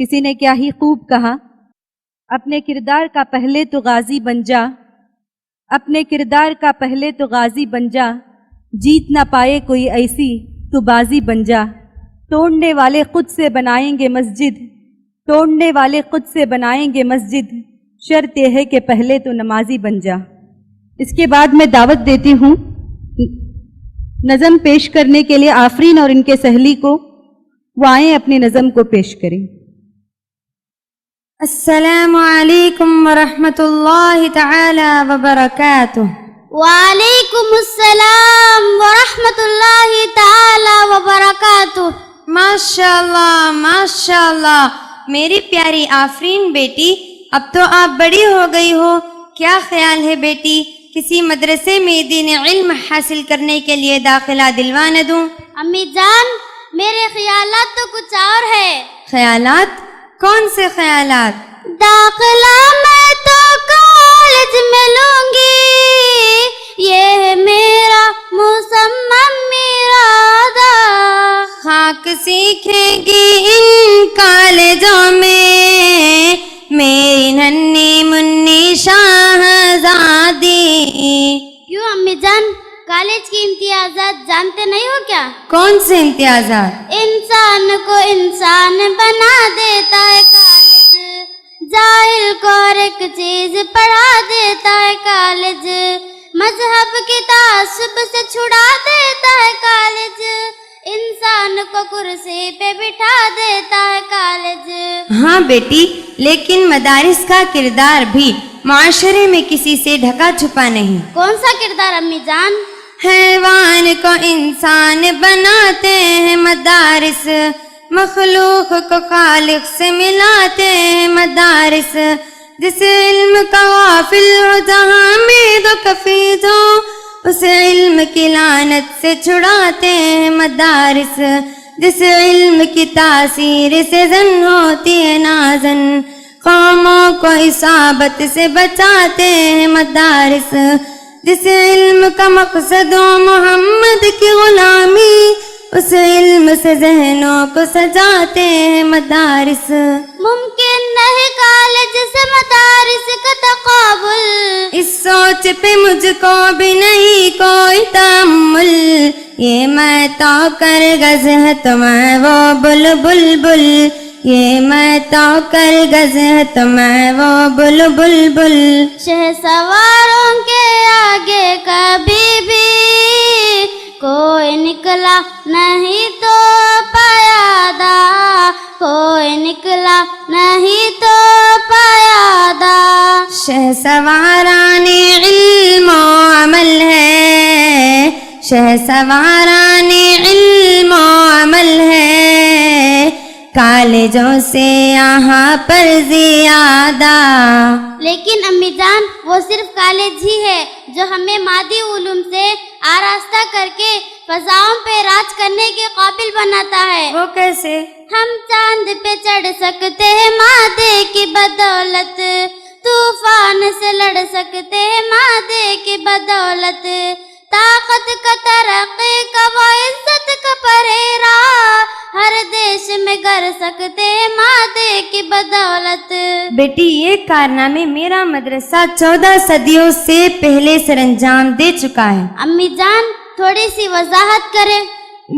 کسی نے کیا ہی خوب کہا، اپنے کردار کا پہلے تو غازی بن جا، اپنے کردار کا پہلے تو غازی بن جا، جیت نہ پائے کوئی ایسی تو بازی بن جا۔ توڑنے والے خود سے بنائیں گے مسجد، توڑنے والے خود سے بنائیں گے مسجد، شرط یہ ہے کہ پہلے تو نمازی بن جا۔ اس کے بعد میں دعوت دیتی ہوں نظم پیش کرنے کے لیے آفرین اور ان کے سہیلی کو، وہ آئیں اپنی نظم کو پیش کریں۔ السلام علیکم ورحمۃ اللہ تعالی وبرکاتہ۔ وعلیکم السلام ورحمۃ اللہ تعالی وبرکاتہ۔ ماشاءاللہ ماشاءاللہ، میری پیاری آفرین بیٹی، اب تو آپ بڑی ہو گئی ہو، کیا خیال ہے بیٹی کسی مدرسے میں دین علم حاصل کرنے کے لیے داخلہ دلوا نہ دوں؟ امی جان، میرے خیالات تو کچھ اور ہے۔ خیالات؟ کون سے خیالات؟ داخلہ میں تو کالج میں لوں گی، یہ ہے میرا مصمم ارادہ۔ خاک سیکھے گی ان کالجوں میں میری ننھی منی شاہزادی۔ کیوں امی جان، کالج کی امتیازات جانتے نہیں ہو کیا؟ کون سے امتیازات؟ انسان کو انسان بنا دیتا ہے کالج، جاہل کو ہر ایک چیز پڑھا دیتا ہے کالج، مذہب کی تعصب سے چھڑا دیتا ہے کالج، انسان کو کرسی پہ بٹھا دیتا ہے کالج۔ ہاں بیٹی، لیکن مدارس کا کردار بھی معاشرے میں کسی سے ڈھکا چھپا نہیں۔ کون سا کردار امی جان؟ حیوان کو انسان بناتے ہیں مدارس، مخلوق کو خالق سے ملاتے ہیں مدارس، جس علم کا غافل ہو جہاں میں دو کفیز ہو، اس علم کی لعنت سے چھڑاتے ہیں مدارس، جس علم کی تاثیر سے زن ہوتی ہے نازن، قوموں کو اصابت سے بچاتے ہیں مدارس، جس علم کا مقصد ہو محمد کی غلامی، اس علم سے ذہنوں کو سجاتے ہیں مدارس۔ ممکن نہیں کالج سے مدارس کا تقابل، اس سوچ پہ مجھ کو بھی نہیں کوئی تأمل، یہ میں تو کر گز ہے تو میں وہ بلبل، یہ میں تو کر گز ہے تو میں وہ بلبل۔ شہسواروں کے آگے کبھی بھی کوئی نکلا نہیں تو پیادہ، کوئی نکلا نہیں تو پیادہ۔ شہسواران علم و عمل ہے، شہسواران علم و عمل ہے، کالجوں سے یہاں پر زیادہ۔ لیکن امی جان، وہ صرف کالج ہی ہے جو ہمیں مادی علوم سے آراستہ کر کے فضاؤں پہ راج کرنے کے قابل بناتا ہے۔ وہ کیسے؟ ہم چاند پہ چڑھ سکتے ہیں مادے کی بدولت، طوفان سے لڑ سکتے ہیں مادے کی بدولت، طاقت کا ترقی کا وہ عزت کا پریرا، ہر دیش میں گر سکتے ہیں مادے کی بدولت۔ بیٹی، یہ کارنامے میرا مدرسہ 14 صدیوں سے پہلے سر انجام دے چکا ہے۔ امی جان، تھوڑی سی وضاحت کریں۔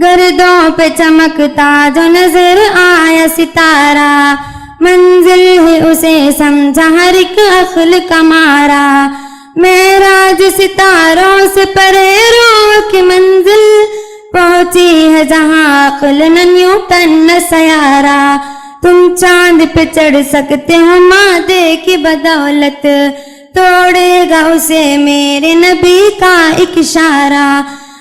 گردوں پہ چمکتا جو نظر آیا ستارہ، منزل ہے اسے سمجھا ہر ایک عقل کا مارا، معراج ستاروں سے پرے روح کی منزل، پہنچی ہے جہاں عقل نہ نیوٹن نہ سیارہ، تم چاند پہ چڑھ سکتے ہو مادے کی بدولت، توڑے گا اسے میرے نبی کا ایک اشارہ،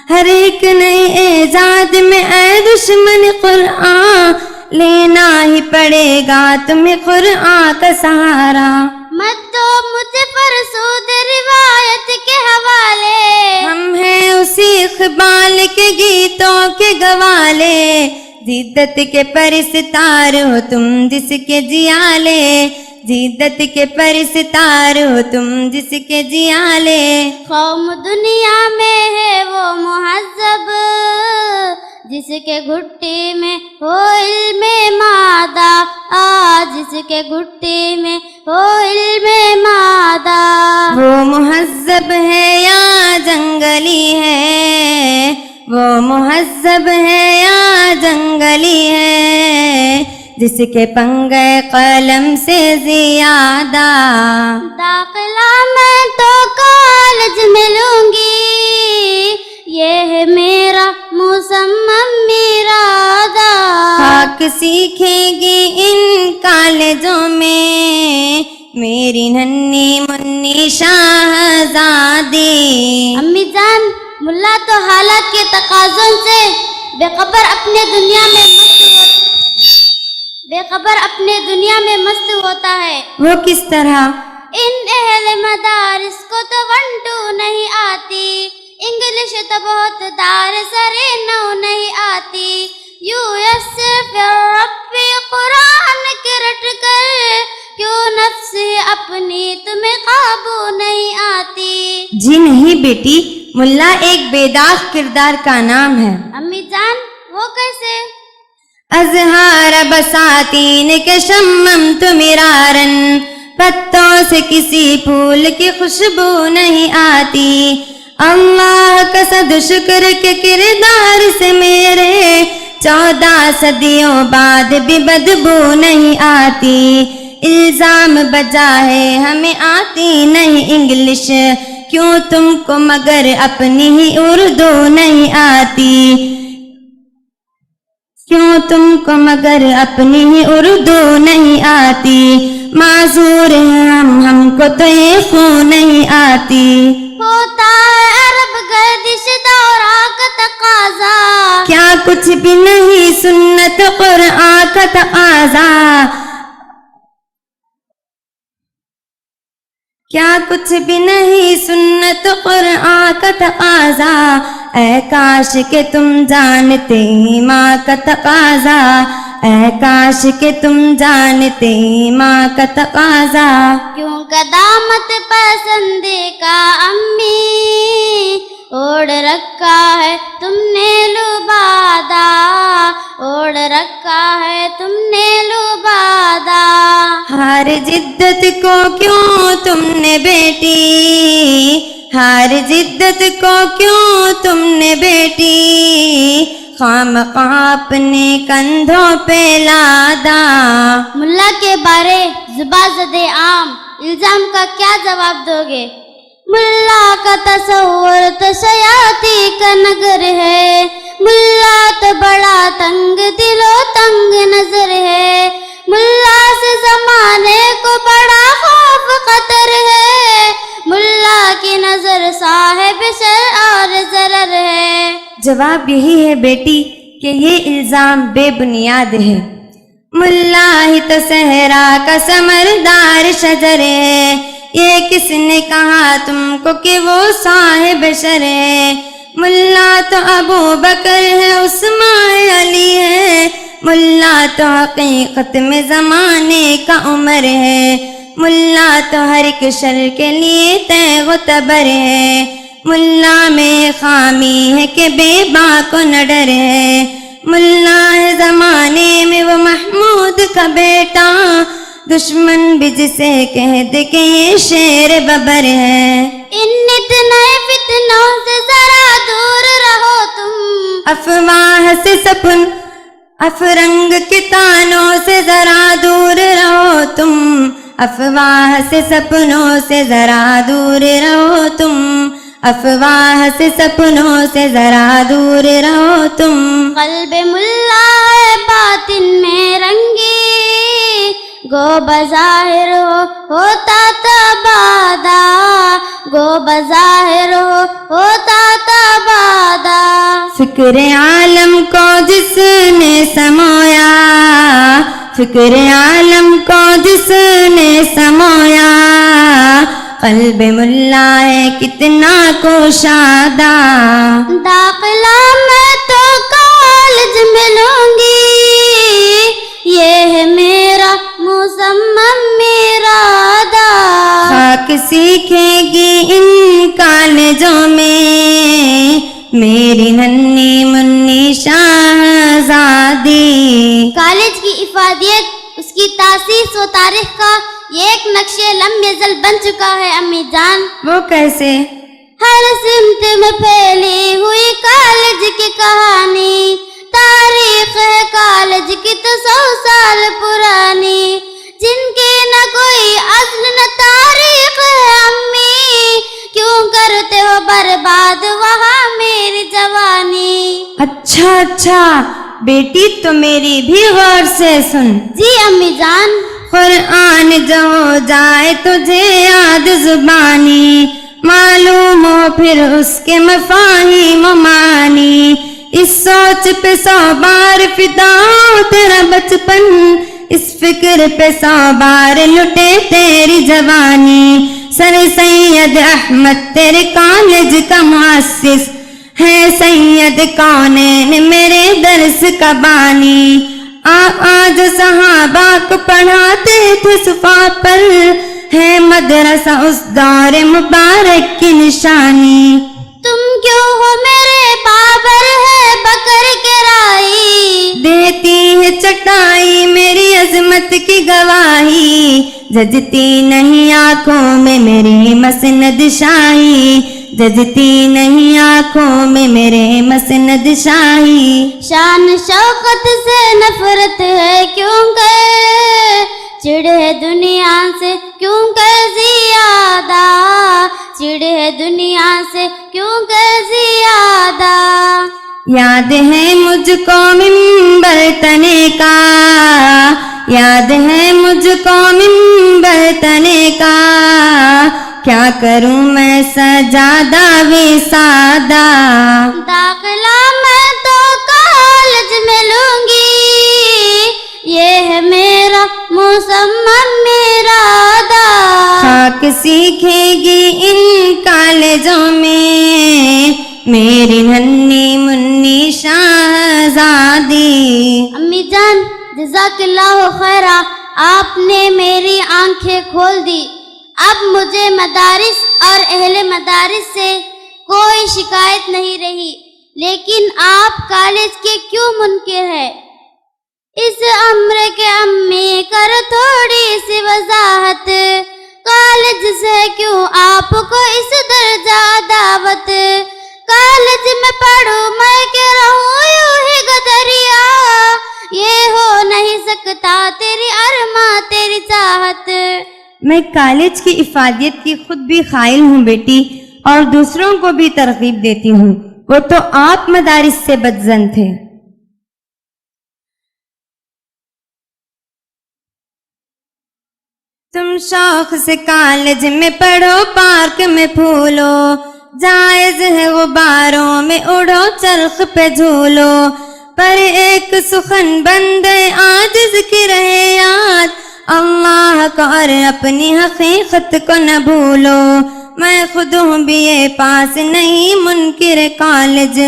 ہر ایک نئی ایجاد میں اے دشمن قرآن، لینا ہی پڑے گا تمہیں قرآن کا سہارا۔ مت دو مجھے فرسود روایت کے حوالے، ہم ہیں اسی اقبال کے گیتوں کے گوالے، جدت کے پرستار ہو تم جس کے جیالے، جدت کے پرستار ہو تم جس کے جیالے۔ قوم دنیا میں ہے وہ مہذب جس کے گھٹی میں ہو علم مادہ، جس کے گھٹی میں ہو علم مادہ. وہ مہذب ہے یا جنگلی ہے، وہ مہذب ہے یا جنگلی ہے، جس کے پنگے قلم سے زیادہ. داخلہ میں تو کالج میں لوں گی، یہ ہے میرا مصمم ارادہ. خاک سیکھے گی ان کالجوں میں میری ننھی منی شاہزادی. امی جان، ملا تو حالات کے تقاضوں سے بے خبر اپنے دنیا میں مست ہوتا ہے. وہ کس طرح؟ ان اہل مدارس کو تو 1 2 نہیں آتی، انگلش تو بہت دار سرے نو نہیں آتی. US پھر ربی قرآن کے رٹ کر، کیوں نفس اپنی تمہیں قابو نہیں آتی. جی نہیں بیٹی، ملا ایک بے داغ کردار کا نام ہے. امی جان، وہ کیسے؟ اظہار بساتین کے شممت مرارن، پتوں سے کسی پھول کی خوشبو نہیں آتی. اللہ کا صد شکر کے کردار سے میرے 14 صدیوں بعد بھی بدبو نہیں آتی. الزام بجا ہے ہمیں آتی نہیں انگلش، کیوں تم کو مگر اپنی ہی اردو نہیں آتی، کیوں تم کو مگر اپنی ہی اردو نہیں آتی. معذور ہیں ہم کو تو یہ خون نہیں آتی. ہوتا ہے عرب گردش دورہ کا تقاضا، کیا کچھ بھی نہیں سنت قرآن کا تقاضا، کیا کچھ بھی نہیں سنت قرآن کا تقاضا. اے کاش کہ تم جانتے ماں کا تقاضا، اے کاش کہ تم جانتے ماں کا تقاضا. کیوں قدامت پسندے کا امی اوڑھ رکھا ہے تم نے لبادہ، اوڑھ رکھا ہے تم نے لبادہ. ہار جدت کو کیوں تم نے بیٹی، ہار جدت کو کیوں تم نے بیٹی، خامخواہ اپنے کندھوں پہ لادا. ملا کے بارے زباں زدِ عام الزام کا کیا جواب دو گے؟ ملا کا تصور تو سیاتی کا نگر ہے، ملا تو بڑا تنگ دل و تنگ نظر ہے. ملا سے زمانے کو بڑا خوف خطر ہے، ملا کی نظر صاحب شر اور ضرر ہے. جواب یہی ہے بیٹی کہ یہ الزام بے بنیاد ہے. ملا ہی تو صحرا کا ثمردار شجر ہے، یہ کس نے کہا تم کو کہ وہ صاحب شر ہے. ملا تو ابو بکر ہے، عثمان علی ہے، ملا تو حقیقت میں زمانے کا عمر ہے. ملا تو ہر ایک شر کے لیے تیغ و تبر ہے. ملا میں خامی ہے کہ بے باک و نہ ڈر ہے. ملا ہے زمانے میں وہ محمود کا بیٹا، دشمن بھی جسے کہہ دے کہ یہ شیر ببر ہے. ان اتنے فتنوں سے ذرا دور رہو تم، افواہ سے سپن افرنگ کے تانوں سے ذرا دور رہو تم، افواہ سے سپنوں سے ذرا دور رہو تم، افواہ سے سپنوں سے ذرا دور رہو تم. قلب ملا ہے باطن میں رنگی، گو بظاہر ہوتا تبادہ، گو بظاہر ہوتا تبادہ. فکر عالم کو جس نے سمویا، فکر عالم کو جس نے سمویا، قلب ملا ہے کتنا کوشادہ. داخلہ میں تو کالج میں لوں گی، یہ ہے میرا مصمم ارادہ. خاک سیکھے گی ان کالجوں میں میری ننھی منی شاہ کالج کی افادیت، اس کی تاسیس و تاریخ کا یہ ایک نقش لم یزل بن چکا ہے امی جان۔ وہ کیسے؟ ہر سمت میں پھیلی ہوئی کالج کی کہانی، تاریخ ہے کالج کی تو 100 سال پرانی، جن کی نہ کوئی اصل نہ تاریخ ہے امی، کیوں کرتے ہو برباد وہاں میری جوانی۔ اچھا بیٹی تو میری بھی غور سے سن۔ جی امی جان۔ قرآن جو ہو جائے تجھے یاد زبانی، معلوم ہو پھر اس کے مفاہیم و معنی، اس سوچ پہ 100 بار فدا ہو تیرا بچپن، اس فکر پہ 100 بار لٹے تیری جوانی۔ سر سید احمد تیرے کالج کا مؤسس ہے، سید کونین میرے درس کا بانی، آج صحابہ کو پڑھاتے تھے صفا پر، ہے مدرسہ اس دور مبارک کی نشانی۔ تم کیوں ہو میرے بابر ہے بکر کے رائی، دیتی ہے چٹائی میری عظمت کی گواہی، ججتی نہیں آنکھوں میں میری مسند شاہی، ججتی نہیں آنکھوں میں میرے مسند شاہی۔ شان شوقت سے نفرت ہے کیوں کہ چڑ ہے دنیا سے کیوں کہ زیادہ، چڑ ہے دنیا سے کیوں کہ زیادہ۔ یاد ہے مجھ کو منبر تنے کا، یاد ہے مجھ کو منبر تنے کا، کیا کروں میں سجادہ بھی سادہ۔ داخلہ میں تو کالج میں لوں گی، یہ ہے میرا مصمم ارادہ۔ خاک سیکھے گی ان کالجوں میں میری ننھی منی شہزادی۔ امی جان جزاک اللہ خیرہ، آپ نے میری آنکھیں کھول دی، اب مجھے مدارس اور اہل مدارس سے کوئی شکایت نہیں رہی، لیکن آپ کالج کے کیوں منکر ہے؟ اس امر کے امی کر تھوڑی سی وضاحت، کالج سے کیوں آپ کو اس درجہ دعوت؟ کالج میں پڑھوں میں کہ رہوں یوں ہی گدریا، یہ ہو نہیں سکتا تیری ارماں تیری چاہت۔ میں کالج کی افادیت کی خود بھی قائل ہوں بیٹی، اور دوسروں کو بھی ترغیب دیتی ہوں، وہ تو آپ مدارس سے بدظن تھے۔ تم شوق سے کالج میں پڑھو، پارک میں پھولو، جائز ہے غباروں میں اڑو، چرخ پہ جھولو، پر ایک سخن بندے عاجز کی رہے یاد، اللہ کو اور اپنی حقیقت کو نہ بھولو۔ میں خود ہوں بھی یہ پاس نہیں منکر کالج،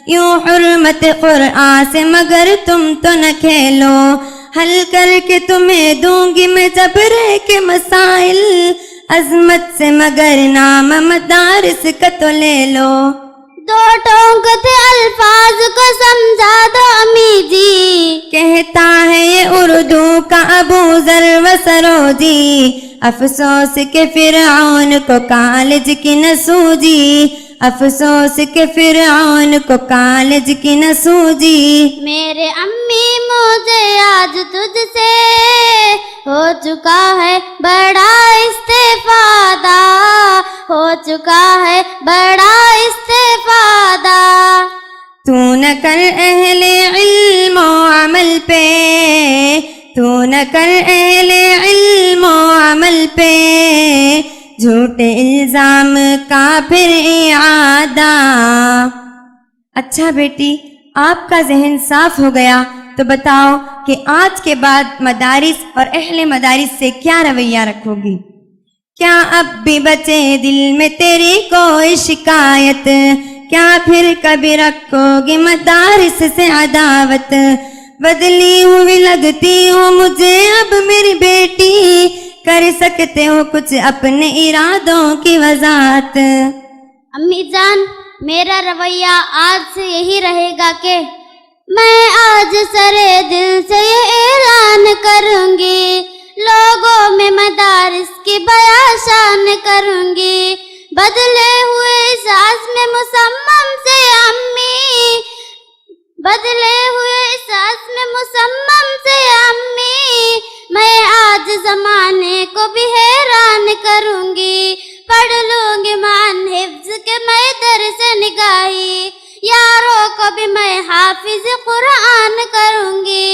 یوں حرمت قرآن سے مگر تم تو نہ کھیلو، حل کر کے تمہیں دوں گی میں جبرے کے مسائل، عظمت سے مگر نام مدارس کا تو لے لو۔ دو ٹونک تھے الفاظ کو سمجھا دو امی جی، کہتا ہے یہ اردو کا ابو ذر و سروجی، افسوس کے فرعون کو کالج کی نہ سوجی، افسوس کے فرعون کو کالج کی نہ سوجی۔ میرے امی مجھے آج تجھ سے ہو چکا ہے بڑا استفادہ، ہو چکا ہے بڑا استفادہ۔ تو نہ کر اہل علم و عمل پہ، تو نہ کر اہل علم و عمل پہ جھوٹے الزام کا پھر اعادہ۔ اچھا بیٹی، آپ کا ذہن صاف ہو گیا تو بتاؤ کہ آج کے بعد مدارس اور اہل مدارس سے کیا رویہ رکھو گی؟ کیا اب بھی بچے دل میں تیری کوئی شکایت؟ کیا پھر کبھی رکھو گی مدارس سے عداوت؟ بدلی ہوئی لگتی ہو مجھے اب میری بیٹی، کر سکتے ہو کچھ اپنے ارادوں کی وضاحت؟ امی جان میرا رویہ آج سے یہی رہے گا کہ میں آج سرے دل سے یہ اعلان کروں گی، لوگوں میں مدارس کی بیاں شان کروں گی، بدلے ہوئے اس عزم مصمم سے امی، بدلے ہوئے اس عزم مصمم سے امی، میں آج زمانے کو بھی حیران کروں گی، پڑھ لوں گی مان حفظ کے میں درس نگاہی، یاروں کو بھی میں حافظ قرآن کروں گی،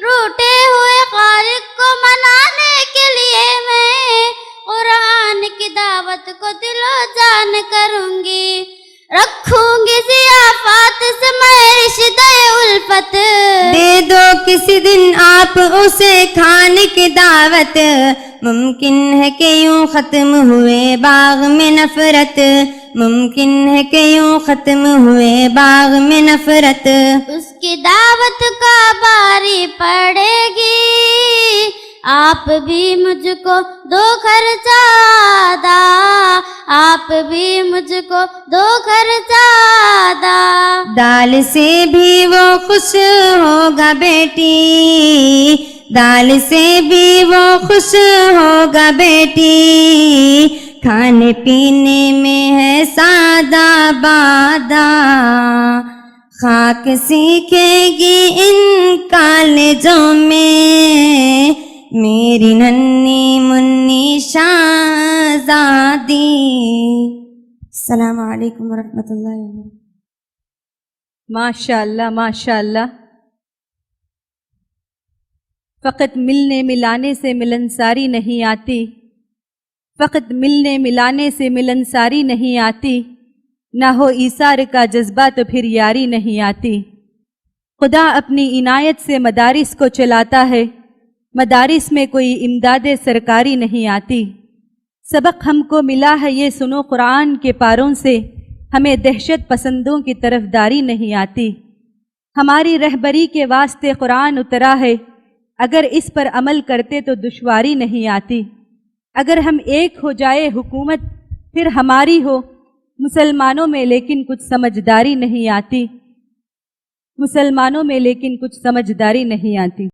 روٹے ہوئے خالق کو منانے کے لیے میں قرآن کی دعوت کو دل و جان کروں گی، رکھوں گی ضیافات سے میں رشتہ الفت، دے دو کسی دن آپ اسے کھانے کی دعوت، ممکن ہے کہ یوں ختم ہوئے باغ میں نفرت، ممکن ہے کہ یوں ختم ہوئے باغ میں نفرت، اس کی دعوت کا باری پڑے گی، آپ بھی مجھ کو دو خرچہ دا، آپ بھی مجھ کو دو خرچہ دا، دال سے بھی وہ خوش ہوگا بیٹی، دال سے بھی وہ خوش ہوگا بیٹی، کھانے پینے میں ہے سادہ بادہ، خاک سیکھے گی ان کالجوں میں میری ننھی منی شہزادی۔ السلام علیکم ورحمۃ اللہ وبرکاتہ۔ ماشاء اللہ ماشاء اللہ، فقط ملنے ملانے سے ملنساری نہیں آتی، فقط ملنے ملانے سے ملنساری نہیں آتی، نہ ہو ایثار کا جذبہ تو پھر یاری نہیں آتی۔ خدا اپنی عنایت سے مدارس کو چلاتا ہے، مدارس میں کوئی امداد سرکاری نہیں آتی۔ سبق ہم کو ملا ہے یہ سنو قرآن کے پاروں سے، ہمیں دہشت پسندوں کی طرفداری نہیں آتی۔ ہماری رہبری کے واسطے قرآن اترا ہے، اگر اس پر عمل کرتے تو دشواری نہیں آتی۔ اگر ہم ایک ہو جائے حکومت پھر ہماری ہو، مسلمانوں میں لیکن کچھ سمجھداری نہیں آتی، مسلمانوں میں لیکن کچھ سمجھداری نہیں آتی۔